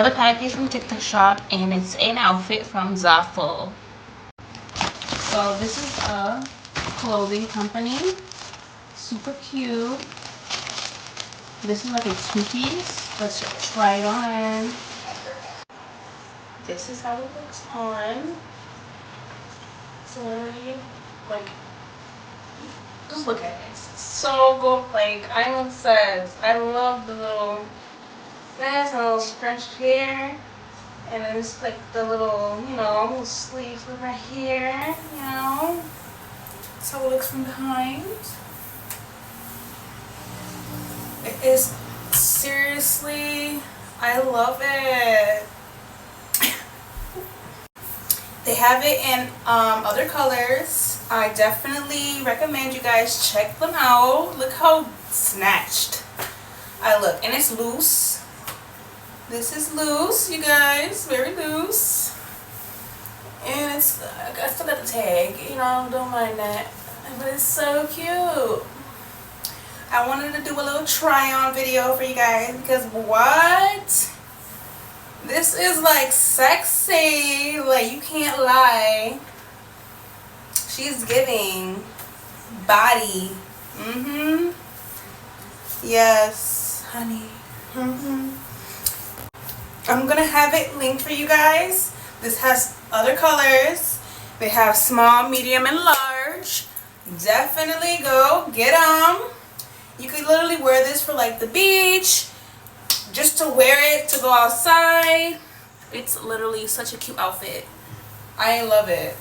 got a package from TikTok Shop, and it's an outfit from ZAFUL. So this is a clothing company. Super cute. This is like a two-piece. Let's try it on. This is how it looks on. It's literally like, just look at it. It's so good. Like, I'm obsessed. I love the little this, a little scrunched hair, and then it's like the little, you know, little sleeves right here, you know. That's how it looks from behind. It is seriously, I love it. They have it in other colors. I definitely recommend you guys check them out. Look how snatched I look. And it's loose. This is loose, you guys. Very loose. And it's, I still got the tag. You know, don't mind that. But it's so cute. I wanted to do a little try-on video for you guys because what? This is like sexy, like you can't lie. She's giving body. Yes, honey. I'm gonna have it linked for you guys. This has other colors. They have small, medium, and large. Definitely go get them. You could literally wear this for like the beach, just to wear it to go outside. It's literally such a cute outfit. I love it.